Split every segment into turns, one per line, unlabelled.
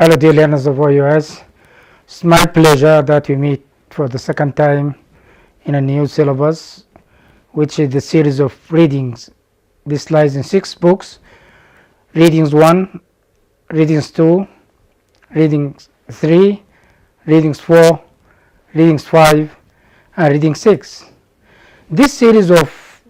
Hello, dear learners of OUS. It's my pleasure that we meet for the second time in a new syllabus, which is the series of readings. This lies in 6 books: Readings 1, Readings 2, Readings 3, Readings 4, Readings 5, and Reading 6. This series of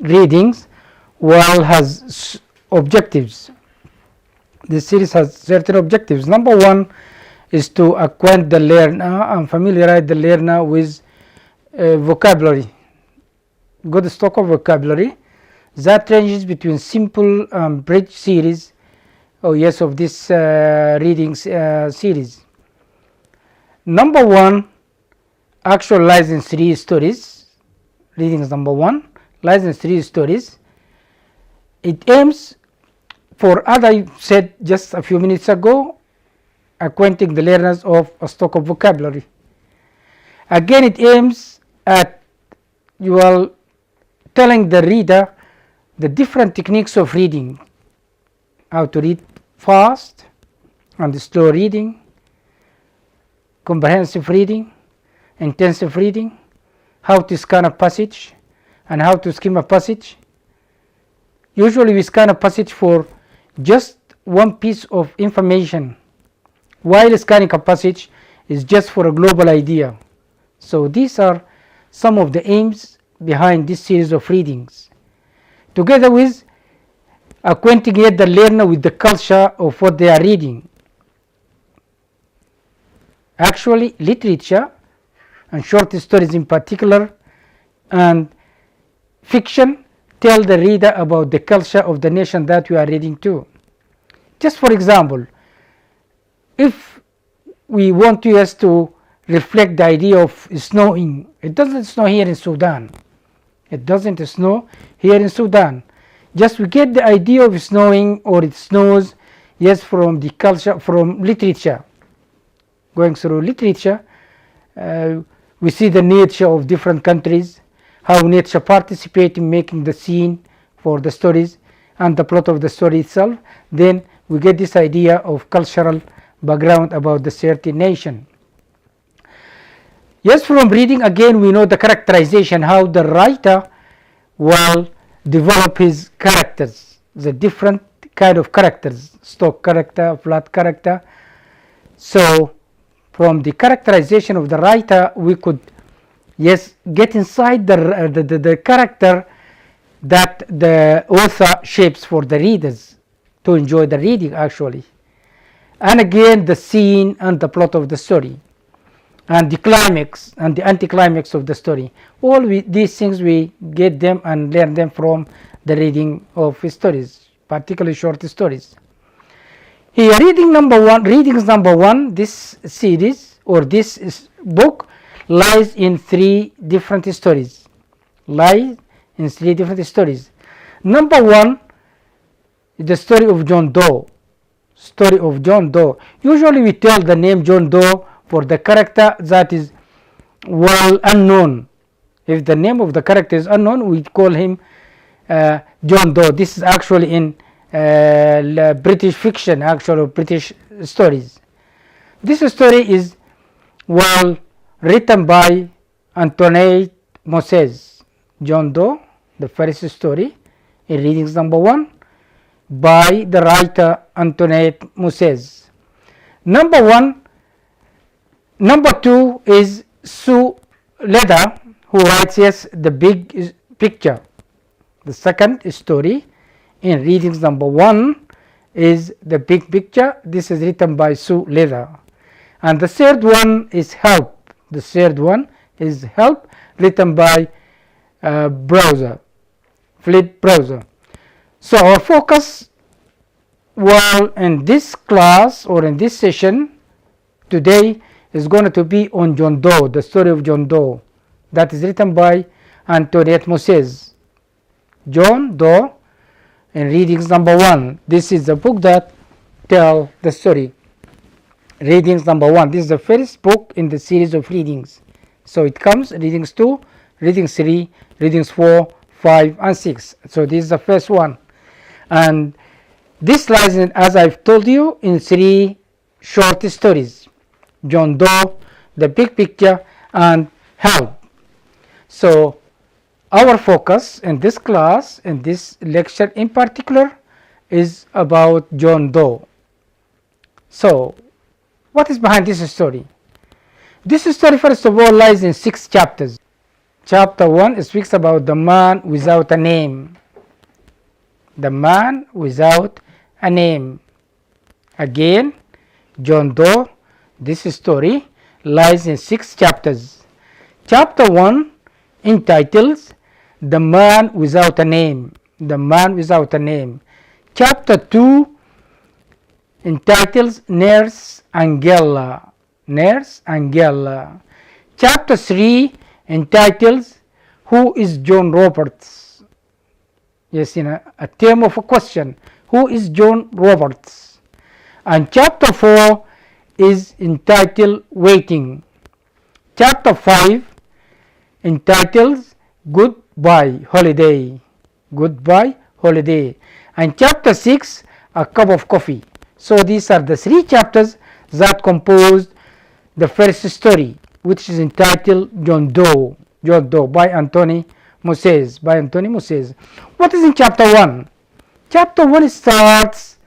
readings has objectives. This series has certain objectives. Number 1 is to acquaint the learner and familiarize the learner with vocabulary, good stock of vocabulary that ranges between simple and bridge series of this readings series. Number 1 actually lies in 3 stories. Readings number 1 lies in 3 stories. It aims, for as I said just a few minutes ago, acquainting the learners of a stock of vocabulary. Again, it aims at telling the reader the different techniques of reading: how to read fast and slow reading, comprehensive reading, intensive reading, how to scan a passage and how to skim a passage. Usually we scan a passage for just one piece of information, while scanning a passage is just for a global idea. So these are some of the aims behind this series of readings, together with acquainting the learner with the culture of what they are reading. Actually, literature, and short stories in particular, and fiction tell the reader about the culture of the nation that we are reading to. Just for example, if we want us to reflect the idea of snowing, it doesn't snow here in Sudan. It doesn't snow here in Sudan. Just we get the idea of snowing, or it snows, from the culture, from literature. Going through literature, we see the nature of different countries, how nature participates in making the scene for the stories and the plot of the story itself. Then we get this idea of cultural background about the certain nation. From reading, again, we know the characterization, how the writer will develop his characters, the different kind of characters: stock character, flat character. So from the characterization of the writer, we could get inside the character that the author shapes for the readers to enjoy the reading actually. And again, the scene and the plot of the story, and the climax and the anticlimax of the story. All these things we get them and learn them from the reading of stories, particularly short stories. Here, readings number 1, this series or this book lies in 3 different stories. Number 1 is the story of John Doe. Usually we tell the name John Doe for the character that is well unknown. If the name of the character is unknown, we call him John Doe. This is actually in British fiction, actually British stories. This story is written by Antoinette Moses. John Doe, the first story in readings number 1 by the writer Antoinette Moses. Number 2 is Sue Leather, who writes the big picture. The second story in readings number 1 is the big picture. This is written by Sue Leather. And the third one is Help. Written by Philip Browser. So our focus in this class or in this session today is going to be on John Doe, the story of John Doe, that is written by Antoinette Moses. John Doe in readings number 1. This is the book that tells the story. Readings number 1. This is the first book in the series of readings. So it comes readings 2, readings 3, readings 4, 5, and 6. So this is the first one. And this lies in, as I've told you, in 3 short stories, John Doe, The Big Picture, and Help. So our focus in this class, in this lecture in particular, is about John Doe. So what is behind this story? This story, first of all, lies in 6 chapters. Chapter 1 speaks about the man without a name. The man without a name. Again, John Doe, this story lies in 6 chapters. Chapter 1 entitles The Man Without a Name. The Man Without a Name. Chapter 2 entitles Nurse Angela. Nurse Angela. Chapter 3 entitles Who is John Roberts? Yes, in a term of a question. Who is John Roberts? And chapter 4 is entitled Waiting. Chapter 5 entitles Goodbye Holiday. Goodbye Holiday. And chapter 6, A Cup of Coffee. So these are the 3 chapters that composed the first story, which is entitled John Doe. John Doe by Anthony Moses. By Anthony Moses. What is in chapter 1? Chapter 1 starts,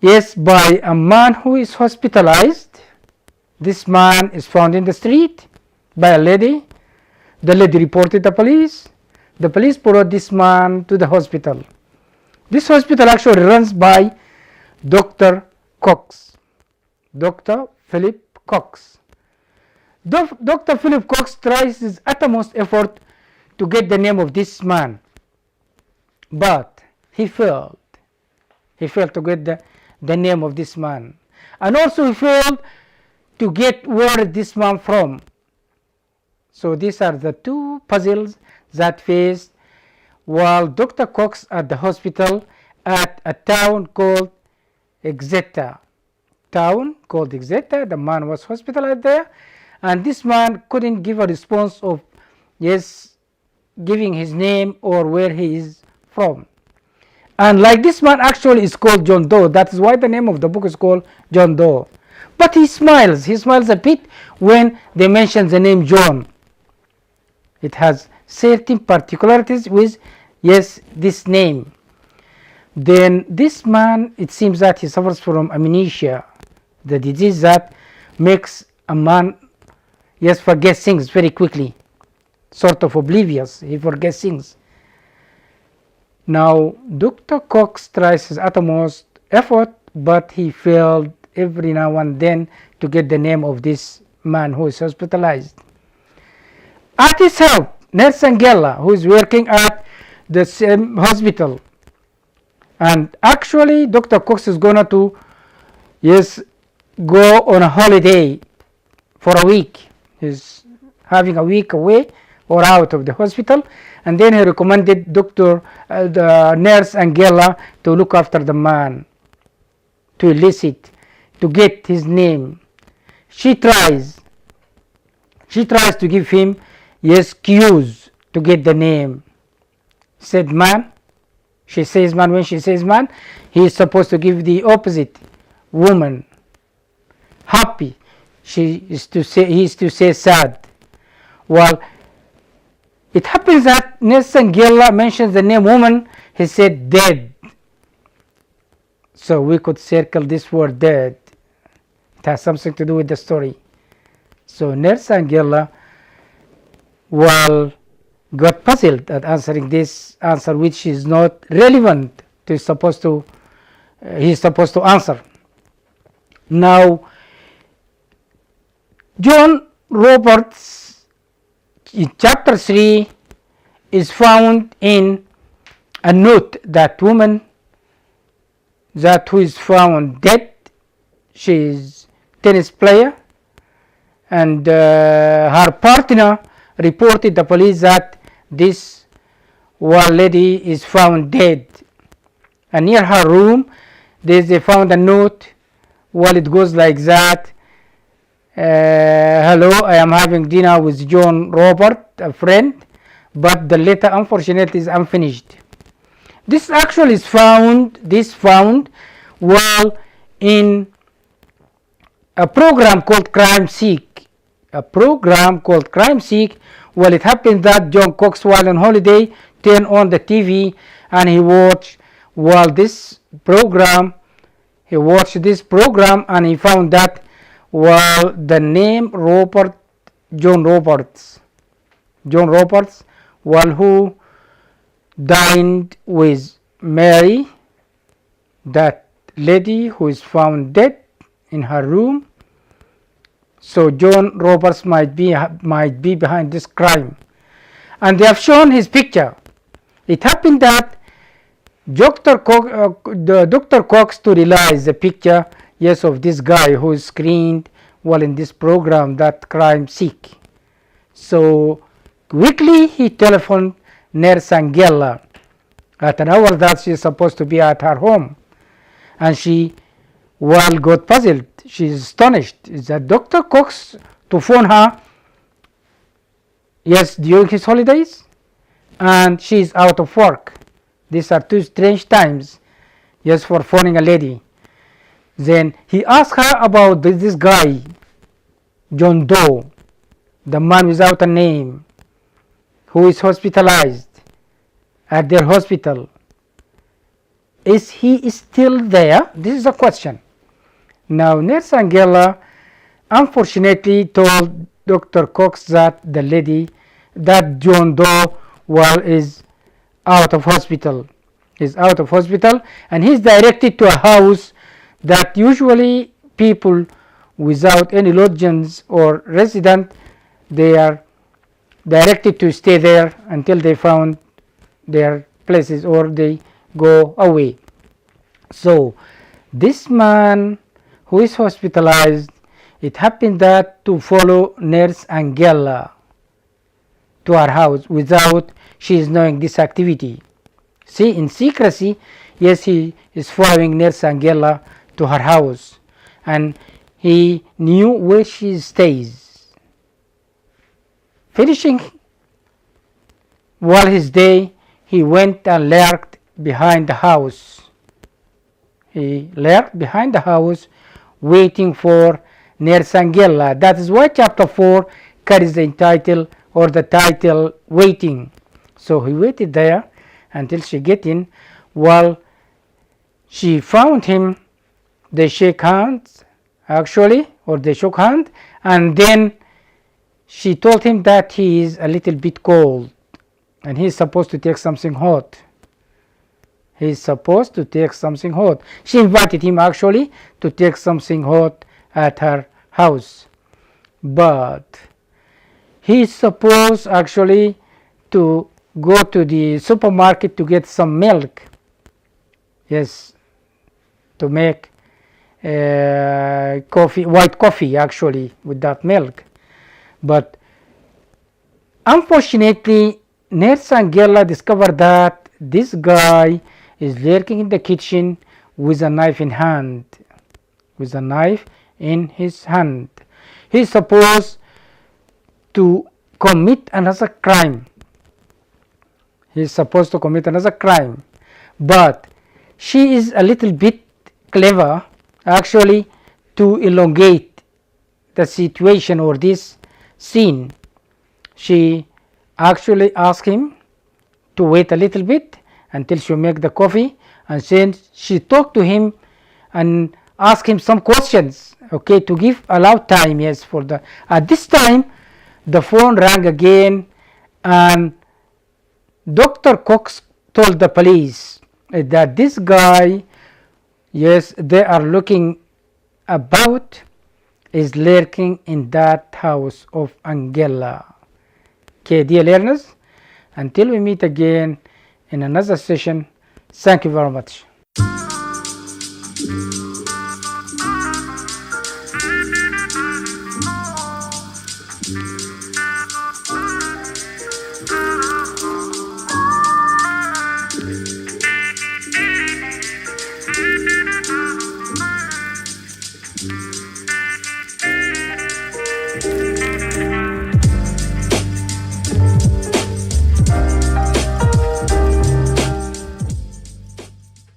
yes, by a man who is hospitalized. This man is found in the street by a lady. The lady reported the police. The police brought this man to the hospital. This hospital actually runs by Dr. Cox. Dr. Philip Cox. Dr. Philip Cox tries his utmost effort to get the name of this man, but he failed. He failed to get the name of this man, and also he failed to get where this man from. So these are the 2 puzzles that faced while Dr. Cox at the hospital at a town called Exeter. The man was hospitalized there, and this man couldn't give a response of giving his name or where he is from. And like this man actually is called John Doe. That is why the name of the book is called John Doe. But he smiles a bit when they mention the name John. It has certain particularities with this name. Then this man, it seems that he suffers from amnesia, the disease that makes a man forget things very quickly, sort of oblivious. He forgets things. Now Dr. Cox tries his utmost effort, but he failed every now and then to get the name of this man who is hospitalized. At his help, Nurse Angela, who is working at the same hospital, and actually Dr. Cox is gonna to go on a holiday for a week. He's having a week away or out of the hospital, and then he recommended the Nurse Angela to look after the man, to elicit, to get his name. She tries to give him cues to get the name. Said man, she says man. When she says man, he is supposed to give the opposite, woman. Happy, he is to say sad. Well, it happens that Nurse Angela mentions the name woman, he said dead. So we could circle this word dead. It has something to do with the story. So Nurse Angela got puzzled at answering this answer, which is not relevant to he's supposed to answer. Now John Roberts in chapter 3 is found in a note that woman who is found dead. She is tennis player, and her partner reported the police that this one lady is found dead, and near her room they found a note. Well, it goes like that: hello, I am having dinner with John Robert, a friend, but the letter unfortunately is unfinished. This actually is found while in a program called Crime Seek. A program called Crime Seek. Well, it happened that John Cox, while on holiday, turned on the TV and he watched this program and he found that the name John Roberts, who dined with Mary, that lady who is found dead in her room. So John Roberts might be behind this crime, and they have shown his picture. It happened that Dr. Cox to realize the picture, yes, of this guy who is screened in this program, that Crime Seek. So quickly he telephoned Nurse Angela at an hour that she is supposed to be at her home, and she got puzzled. She is astonished. Is that Dr. Cox to phone her, yes, during his holidays, and she is out of work. These are two strange times, yes, for phoning a lady. Then he asked her about this guy, John Doe, the man without a name, who is hospitalized at their hospital. Is he still there? This is a question. Now, Nurse Angela unfortunately told Dr. Cox that the lady, that John Doe, is out of hospital. And he's directed to a house that usually people without any lodgings or resident, they are directed to stay there until they found their places or they go away. So this man who is hospitalized, it happened that to follow Nurse Angela to her house without she is knowing this activity. See, in secrecy, yes, he is following Nurse Angela to her house, and he knew where she stays. Finishing his day, he went and lurked behind the house. Waiting for Nurse Angela. That is why chapter 4 carries the title Waiting. So he waited there until she get in. While she found him, they shook hands, and then she told him that he is a little bit cold and he is supposed to take something hot. She invited him to take something hot at her house, but he is supposed to go to the supermarket to get some milk, yes, to make white coffee with that milk. But unfortunately, Nurse Angela discovered that this guy is lurking in the kitchen with a knife in his hand. He is supposed to commit another crime. But she is a little bit clever to elongate the situation or this scene. She asked him to wait a little bit until she make the coffee, and then she talked to him and asked him some questions, to allow time, yes, for the. At this time, the phone rang again, and Dr. Cox told the police that this guy, yes, they are looking about, is lurking in that house of Angela. Okay, dear learners, until we meet again in another session, thank you very much.